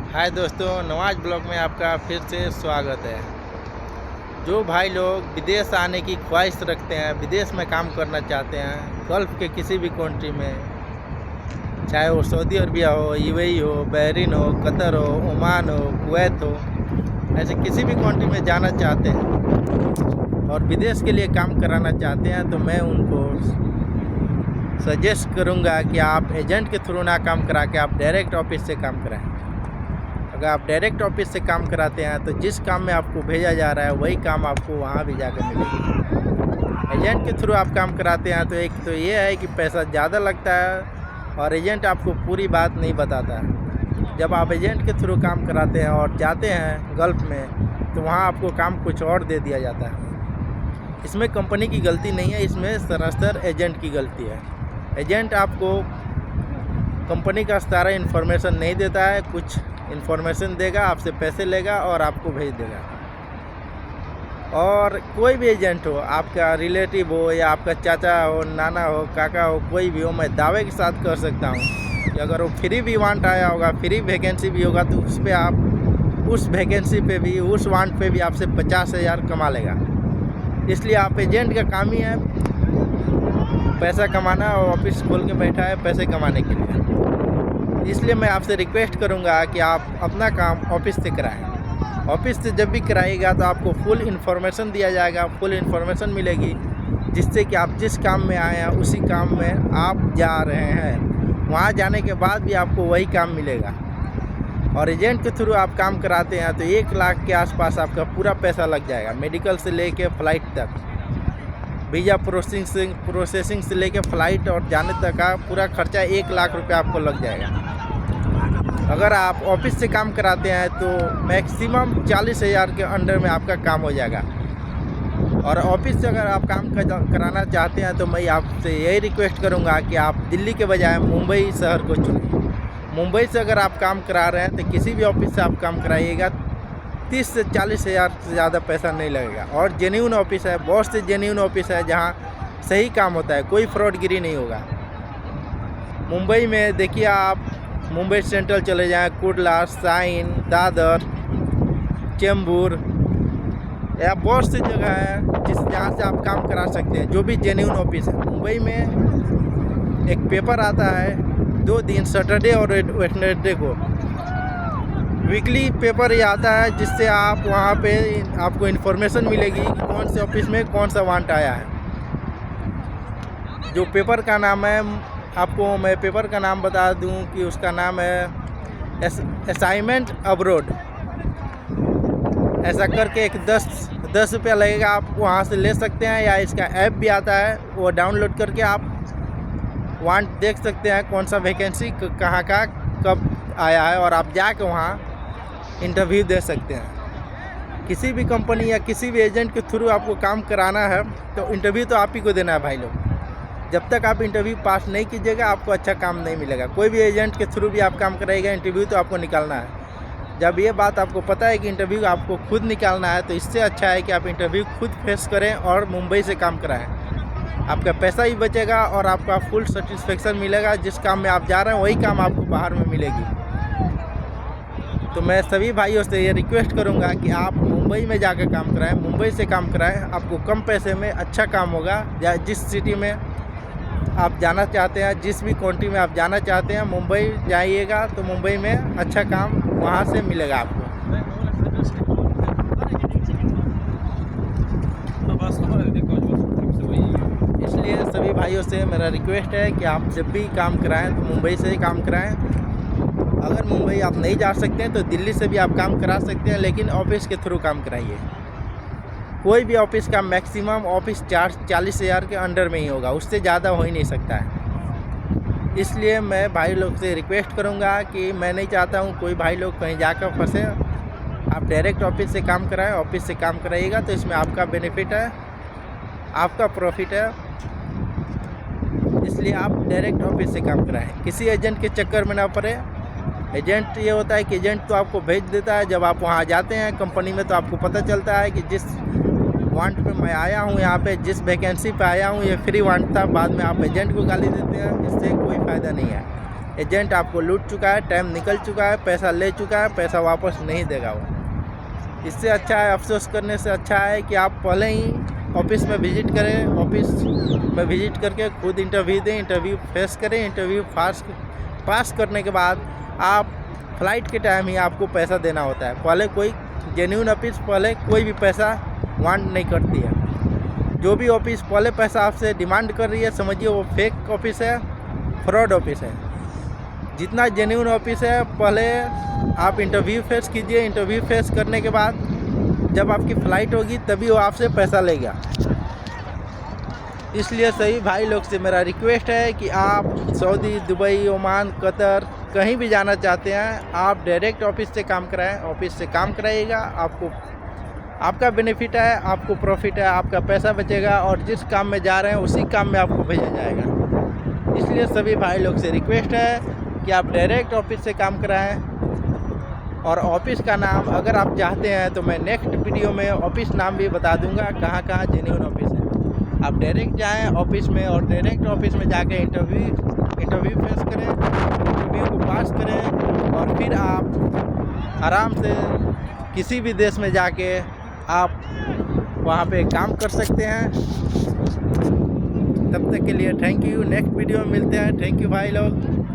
हाय दोस्तों, नवाज ब्लॉग में आपका फिर से स्वागत है। जो भाई लोग विदेश आने की ख्वाहिश रखते हैं, विदेश में काम करना चाहते हैं, गल्फ़ के किसी भी कंट्री में, चाहे वो सऊदी अरबिया हो, यूएई हो, बहरीन हो, कतर हो, ओमान हो, कुवैत हो, ऐसे किसी भी कंट्री में जाना चाहते हैं और विदेश के लिए काम कराना चाहते हैं, तो मैं उनको सजेस्ट करूंगा कि आप एजेंट के थ्रू ना काम करा के आप डायरेक्ट ऑफिस से काम कराएं। अगर आप डायरेक्ट ऑफिस से काम कराते हैं तो जिस काम में आपको भेजा जा रहा है वही काम आपको वहाँ भी जाकर मिलेगी। एजेंट के थ्रू आप काम कराते हैं तो एक तो ये है कि पैसा ज़्यादा लगता है और एजेंट आपको पूरी बात नहीं बताता है। जब आप एजेंट के थ्रू काम कराते हैं और जाते हैं गल्फ़ में तो वहाँ आपको काम कुछ और दे दिया जाता है। इसमें कंपनी की गलती नहीं है, इसमें सरासर एजेंट की गलती है। एजेंट आपको कंपनी का सारा इन्फॉर्मेशन नहीं देता है, कुछ इन्फॉर्मेशन देगा, आपसे पैसे लेगा और आपको भेज देगा। और कोई भी एजेंट हो, आपका रिलेटिव हो या आपका चाचा हो, नाना हो, काका हो, कोई भी हो, मैं दावे के साथ कर सकता हूँ कि अगर वो फ्री भी वांट आया होगा, फ्री वैकेंसी भी होगा, तो उस पर आप उस वैकेंसी पे भी, उस वांट पे भी आपसे 50,000 कमा लेगा। इसलिए आप एजेंट का काम ही है पैसा कमाना, और ऑफिस खोल के बैठा है पैसे कमाने के लिए। इसलिए मैं आपसे रिक्वेस्ट करूंगा कि आप अपना काम ऑफिस से कराएं। ऑफिस से जब भी कराइएगा तो आपको फुल इन्फॉर्मेशन दिया जाएगा, फुल इन्फॉर्मेशन मिलेगी, जिससे कि आप जिस काम में आए हैं उसी काम में आप जा रहे हैं, वहाँ जाने के बाद भी आपको वही काम मिलेगा। और एजेंट के थ्रू आप काम कराते हैं तो 1 लाख के आसपास आपका पूरा पैसा लग जाएगा, मेडिकल से लेके फ़्लाइट तक, वीज़ा प्रोसेसिंग से लेके फ़्लाइट और जाने तक का पूरा खर्चा 1 लाख रुपये आपको लग जाएगा। अगर आप ऑफिस से काम कराते हैं तो मैक्सिमम 40,000 के अंडर में आपका काम हो जाएगा। और ऑफिस से अगर आप काम कराना चाहते हैं तो मैं आपसे यही रिक्वेस्ट करूंगा कि आप दिल्ली के बजाय मुंबई शहर को चुनें। मुंबई से अगर आप काम करा रहे हैं तो किसी भी ऑफिस से आप काम कराइएगा, 30 से 40,000 से ज़्यादा पैसा नहीं लगेगा। और जेन्युइन ऑफिस है, बहुत से जेन्युइन ऑफिस है जहाँ सही काम होता है, कोई फ्रॉडगिरी नहीं होगा। मुंबई में देखिए, आप मुंबई सेंट्रल चले जाएं, कुर्ला, साइन, दादर, चेंबूर, या बहुत सी जगह है जहाँ से आप काम करा सकते हैं, जो भी जेन्युइन ऑफिस है। मुंबई में एक पेपर आता है 2 दिन, सैटरडे और वेडनेसडे को, वीकली पेपर ये आता है, जिससे आप वहाँ पे आपको इन्फॉर्मेशन मिलेगी कि कौन से ऑफिस में कौन सा वांट आया है। जो पेपर का नाम है, आपको मैं पेपर का नाम बता दूं कि उसका नाम है असाइनमेंट अब्रोड। ऐसा करके एक 10 रुपया लगेगा, आप वहाँ से ले सकते हैं, या इसका ऐप भी आता है, वो डाउनलोड करके आप वांट देख सकते हैं कौन सा वैकेंसी कहाँ का कब आया है, और आप जाके वहाँ इंटरव्यू दे सकते हैं। किसी भी कंपनी या किसी भी एजेंट के थ्रू आपको काम कराना है तो इंटरव्यू तो आप ही को देना है भाई लोग। जब तक आप इंटरव्यू पास नहीं कीजिएगा आपको अच्छा काम नहीं मिलेगा। कोई भी एजेंट के थ्रू भी आप काम कराइएगा, इंटरव्यू तो आपको निकालना है। जब ये बात आपको पता है कि इंटरव्यू आपको खुद निकालना है, तो इससे अच्छा है कि आप इंटरव्यू खुद फेस करें और मुंबई से काम कराएं। आपका पैसा भी बचेगा और आपका फुल सेटिस्फेक्शन मिलेगा। जिस काम में आप जा रहे हैं वही काम आपको बाहर में मिलेगी। तो मैं सभी भाइयों से ये रिक्वेस्ट करूंगा कि आप मुंबई में जाकर काम कराएं, मुंबई से काम कराएं, आपको कम पैसे में अच्छा काम होगा। या जिस सिटी में आप जाना चाहते हैं, जिस भी कंट्री में आप जाना चाहते हैं, मुंबई जाइएगा तो मुंबई में अच्छा काम वहाँ से मिलेगा आपको। इसलिए सभी भाइयों से मेरा रिक्वेस्ट है कि आप जब भी काम कराएं तो मुंबई से ही काम कराएं। अगर मुंबई आप नहीं जा सकते हैं तो दिल्ली से भी आप काम करा सकते हैं, लेकिन ऑफिस के थ्रू काम कराइए। कोई भी ऑफिस का मैक्सिमम ऑफिस चार्ज 40,000 के अंडर में ही होगा, उससे ज़्यादा हो ही नहीं सकता है। इसलिए मैं भाई लोग से रिक्वेस्ट करूंगा कि मैं नहीं चाहता हूं कोई भाई लोग कहीं जाकर फंसे। आप डायरेक्ट ऑफिस से काम कराएं, ऑफिस से काम कराइएगा तो इसमें आपका बेनिफिट है, आपका प्रॉफिट है। इसलिए आप डायरेक्ट ऑफिस से काम कराएं, किसी एजेंट के चक्कर में ना पड़े। एजेंट ये होता है कि एजेंट तो आपको भेज देता है, जब आप वहाँ जाते हैं कंपनी में तो आपको पता चलता है कि जिस वांट पे मैं आया हूँ, यहाँ पे जिस वैकेंसी पे आया हूँ ये फ्री वांट था, बाद में आप एजेंट को गाली देते हैं, इससे कोई फ़ायदा नहीं है। एजेंट आपको लूट चुका है, टाइम निकल चुका है, पैसा ले चुका है, पैसा वापस नहीं देगा वो। इससे अच्छा है, अफसोस करने से अच्छा है कि आप पहले ही ऑफिस में विज़िट करें, ऑफिस में विज़िट करके खुद इंटरव्यू दें, इंटरव्यू फेस करें। इंटरव्यू पास करने के बाद आप फ्लाइट के टाइम ही आपको पैसा देना होता है। पहले कोई जेन्युइन ऑफिस पहले कोई भी पैसा वांट नहीं करती है। जो भी ऑफिस पहले पैसा आपसे डिमांड कर रही है, समझिए वो फेक ऑफिस है, फ्रॉड ऑफिस है। जितना जेन्युइन ऑफिस है, पहले आप इंटरव्यू फेस कीजिए। इंटरव्यू फेस करने के बाद जब आपकी फ़्लाइट होगी तभी वो आपसे पैसा लेगा। इसलिए सभी भाई लोग से मेरा रिक्वेस्ट है कि आप सऊदी, दुबई, ओमान, कतर कहीं भी जाना चाहते हैं, आप डायरेक्ट ऑफिस से काम कराएं। ऑफिस से काम कराइएगा, आपको आपका बेनिफिट है, आपको प्रॉफिट है, आपका पैसा बचेगा और जिस काम में जा रहे हैं उसी काम में आपको भेजा जाएगा। इसलिए सभी भाई लोग से रिक्वेस्ट है कि आप डायरेक्ट ऑफिस से काम कराएं। और ऑफिस का नाम अगर आप चाहते हैं तो मैं नेक्स्ट वीडियो में ऑफिस नाम भी बता दूंगा, कहाँ कहाँ जेन्युइन ऑफिस है। आप डायरेक्ट जाएं ऑफिस में और डायरेक्ट ऑफिस में जाके इंटरव्यू फेस करें, इंटरव्यू को पास करें और फिर आप आराम से किसी भी देश में जाके आप वहाँ पे काम कर सकते हैं। तब तक के लिए थैंक यू। नेक्स्ट वीडियो में मिलते हैं। थैंक यू भाई लोग।